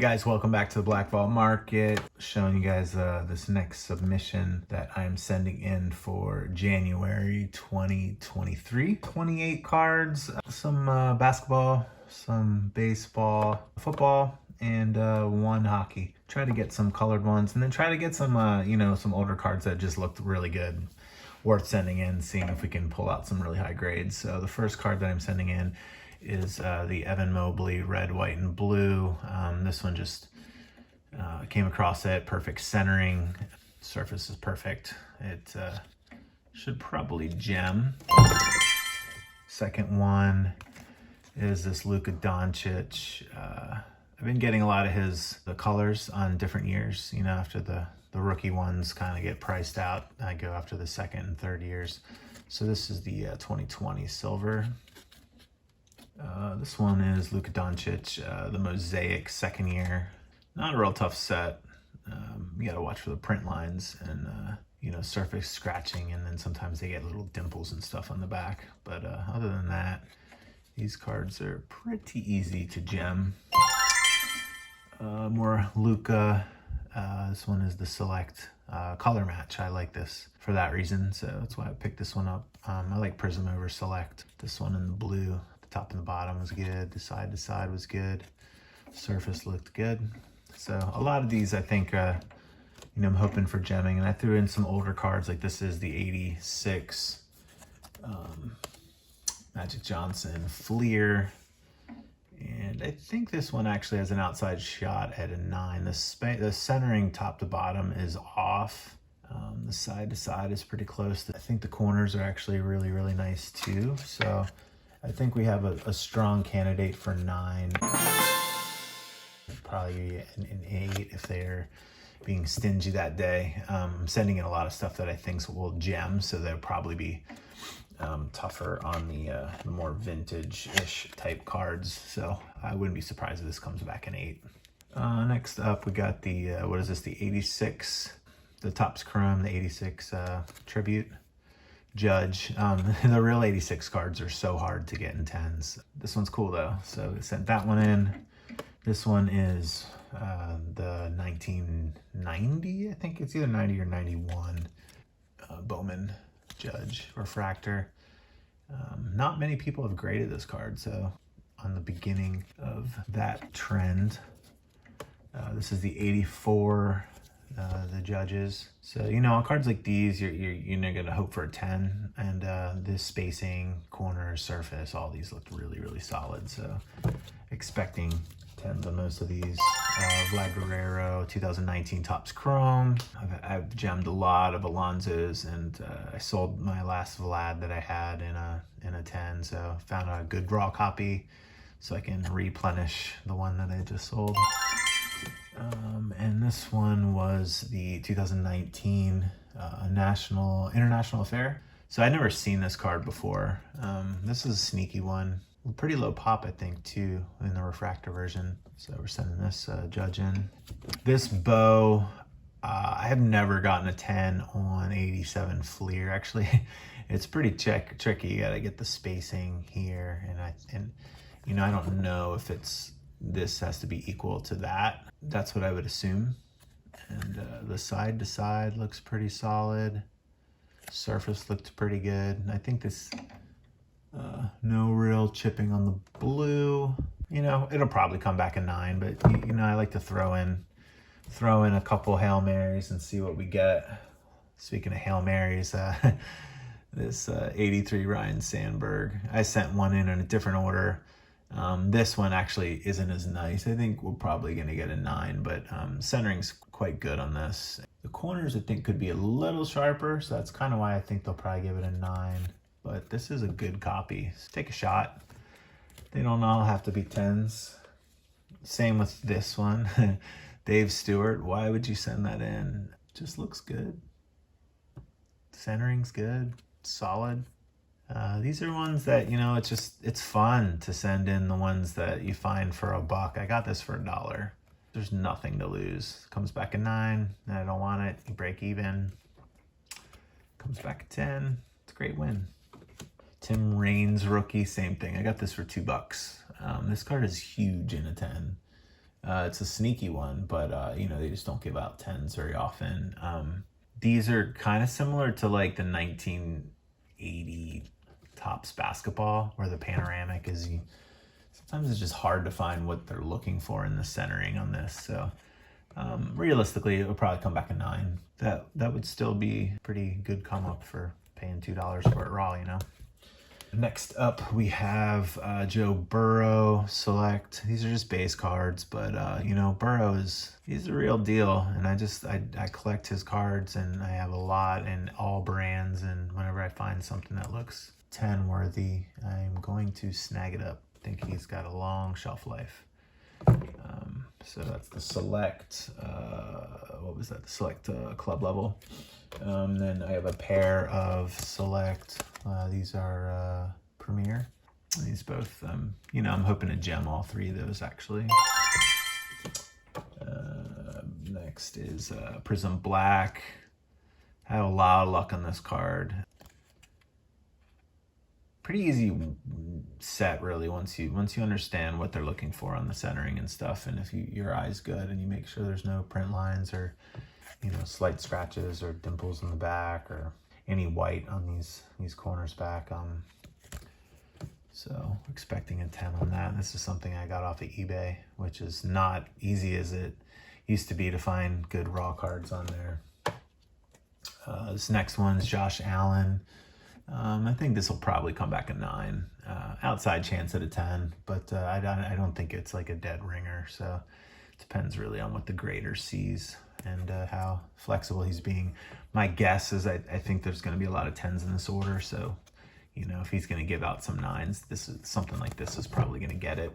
guys, welcome back to the Black Vault Market. Showing you guys this next submission that I'm sending in for January 2023. 28 cards, some basketball, some baseball, football, and one hockey. Try to get some colored ones, and then try to get some, some older cards that just looked really good, worth sending in, seeing if we can pull out some really high grades. So the first card that I'm sending in is the Evan Mobley red, white, and blue. This one just came across it. Perfect centering. Surface is perfect. It should probably gem. Second one is this Luka Doncic. I've been getting a lot of the colors on different years. You know, after the rookie ones kind of get priced out, I go after the second and third years. So this is the 2020 silver. This one is Luka Doncic, the Mosaic second year. Not a real tough set. You gotta watch for the print lines and, surface scratching, and then sometimes they get little dimples and stuff on the back. But other than that, these cards are pretty easy to gem. More Luka. This one is the Select color match. I like this for that reason, so that's why I picked this one up. I like Prism over Select. This one in the blue. Top and the bottom was good. The side to side was good. Surface looked good. So a lot of these, I think, I'm hoping for gemming. And I threw in some older cards. Like this is the 86 Magic Johnson Fleer. And I think this one actually has an outside shot at a 9. The centering top to bottom is off. The side to side is pretty close. I think the corners are actually really, really nice too. So I think we have a strong candidate for 9. Probably an 8 if they're being stingy that day. I'm sending in a lot of stuff that I think will gem, so they'll probably be tougher on the more vintage-ish type cards. So I wouldn't be surprised if this comes back an 8. Next up, we got the, what is this, the 86, the Topps Chrome, the 86 Tribute. Judge. The real 86 cards are so hard to get in 10s. This one's cool though, so I sent that one in. This one is the 1990, I think it's either 90 or 91 Bowman Judge Refractor. Not many people have graded this card, so on the beginning of that trend. This is the 84 the Judges. So, on cards like these, you're gonna hope for a 10, and this spacing, corner, surface, all these looked really, really solid. So expecting 10s on most of these. Vlad Guerrero, 2019 Topps Chrome. I've gemmed a lot of Alonzo's, and I sold my last Vlad that I had in a 10, so found a good raw copy so I can replenish the one that I just sold. And this one was the 2019 International Affair. So I'd never seen this card before. This is a sneaky one. Pretty low pop, I think, too, in the refractor version. So we're sending this Judge in. This bow, I have never gotten a 10 on 87 Fleer. Actually, it's pretty tricky. You gotta get the spacing here, and I don't know if this has to be equal to that. That's what I would assume. And the side to side looks pretty solid. Surface looked pretty good. I think this, no real chipping on the blue. It'll probably come back a 9, but I like to throw in a couple Hail Marys and see what we get. Speaking of Hail Marys, this 83 Ryan Sandberg, I sent one in a different order. This one actually isn't as nice. I think we're probably going to get a 9, but centering's quite good on this. The corners I think could be a little sharper, so that's kind of why I think they'll probably give it a 9. But this is a good copy. So take a shot. They don't all have to be 10s. Same with this one. Dave Stewart, why would you send that in? Just looks good. Centering's good, solid. These are ones that, it's fun to send in the ones that you find for $1. I got this for $1. There's nothing to lose. Comes back a 9, and I don't want it. You break even. Comes back a 10. It's a great win. Tim Raines rookie, same thing. I got this for $2. This card is huge in a 10. It's a sneaky one, but you know, they just don't give out 10s very often. These are kind of similar to like the 1980 Topps basketball, where the panoramic is, sometimes it's just hard to find what they're looking for in the centering on this. So realistically, it would probably come back a 9. That would still be pretty good come up for paying $2 for it raw, you know. Next up, we have Joe Burrow Select. These are just base cards, but you know, Burrow he's the real deal, and I collect his cards, and I have a lot in all brands, and whenever I find something that looks 10 worthy, I'm going to snag it up. I think he's got a long shelf life. So that's the Select, what was that? The Select club level. Then I have a pair of Select. These are Premier. These both, you know, I'm hoping to gem all 3 of those actually. Next is Prism Black. I had a lot of luck on this card. Pretty easy set really once you understand what they're looking for on the centering and stuff, and if your eye's good and you make sure there's no print lines or, you know, slight scratches or dimples in the back or any white on these corners back. So expecting a 10 on that. This is something I got off of eBay, which is not easy as it used to be to find good raw cards on there. This next one is Josh Allen. I think this will probably come back a 9. Outside chance at a 10, but I don't think it's like a dead ringer. So it depends really on what the grader sees and how flexible he's being. My guess is I think there's going to be a lot of 10s in this order. So, you know, if he's going to give out some 9s, this is something like this is probably going to get it.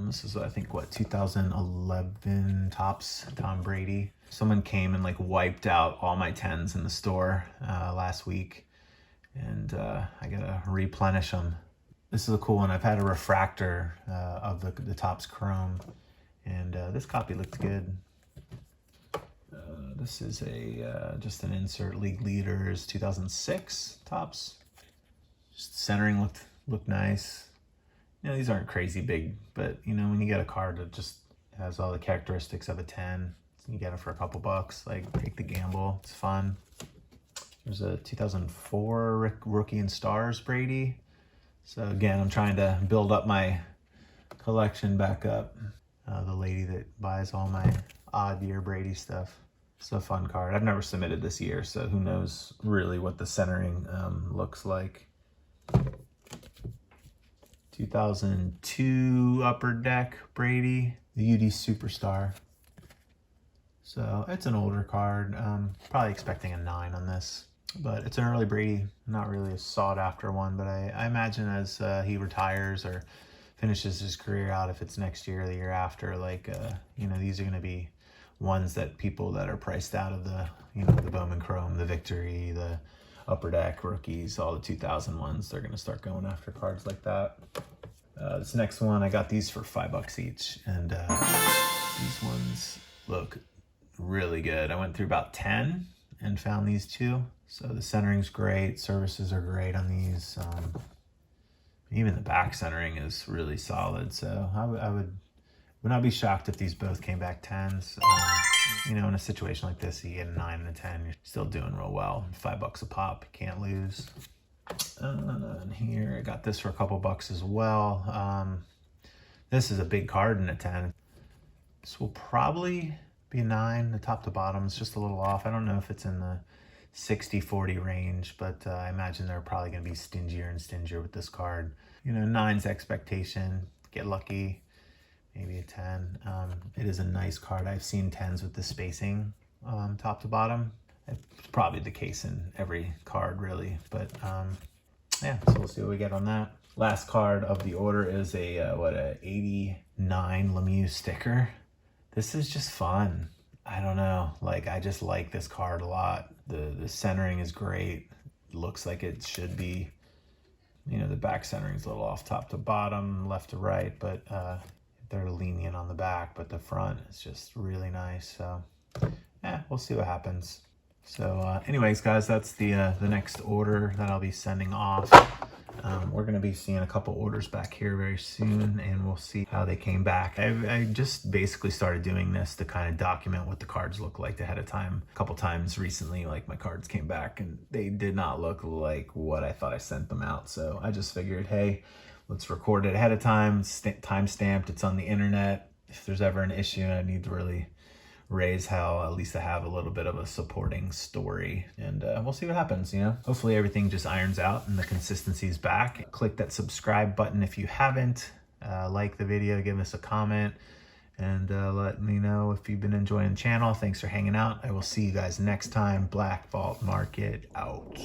This is, I think, what, 2011 Topps Tom Brady. Someone came and like wiped out all my 10s in the store last week, and I gotta replenish them. This is a cool one. I've had a refractor of the Topps Chrome, and this copy looked good. This is just an insert, League Leaders 2006 Topps. Just centering looked nice. You know, these aren't crazy big, but you know, when you get a card that just has all the characteristics of a 10, you get it for a couple bucks, like take the gamble. It's fun. There's a 2004 Rookie and Stars Brady. So again, I'm trying to build up my collection back up. The lady that buys all my odd year Brady stuff. It's a fun card. I've never submitted this year, so who knows really what the centering looks like. 2002 Upper Deck Brady, the UD Superstar. So it's an older card. Probably expecting a 9 on this, but it's an early Brady, not really a sought after one, but I imagine as he retires or finishes his career out, if it's next year or the year after, like, you know, these are going to be ones that people that are priced out of the, you know, the Bowman Chrome, the Victory, the Upper Deck rookies, all the 2000 ones, they're going to start going after cards like that. This next one, I got these for $5 each, and these ones look really good. I went through about 10 and found these 2. So the centering's great, services are great on these. Even the back centering is really solid. So I would not be shocked if these both came back 10s. You know, in a situation like this, you get a 9 and a 10, you're still doing real well. $5 a pop, can't lose. And here, I got this for a couple bucks as well. This is a big card in a 10. This will probably be a 9, the top to bottom is just a little off. I don't know if it's in the 60-40 range, but I imagine they're probably going to be stingier and stingier with this card. You know, 9's expectation, get lucky, maybe a 10. It is a nice card. I've seen 10s with the spacing top to bottom. It's probably the case in every card really, but yeah, so we'll see what we get on that. Last card of the order is a 89 Lemieux sticker. This is just fun. I don't know, like, I just like this card a lot. The centering is great. It looks like it should be. You know, the back centering is a little off top to bottom, left to right, but they're lenient on the back, but the front is just really nice. So yeah, we'll see what happens. So anyways, guys, that's the next order that I'll be sending off. We're going to be seeing a couple orders back here very soon, and we'll see how they came back. I just basically started doing this to kind of document what the cards look like ahead of time. A couple times recently, like my cards came back and they did not look like what I thought I sent them out. So I just figured, hey, let's record it ahead of time. It's time stamped. It's on the internet. If there's ever an issue and I need to really raise hell, at least I have a little bit of a supporting story, and we'll see what happens. Hopefully everything just irons out and the consistency is back. Click that subscribe button if you haven't. Like the video, give us a comment, and let me know if you've been enjoying the channel. Thanks for hanging out. I will see you guys next time. Black Vault Market out.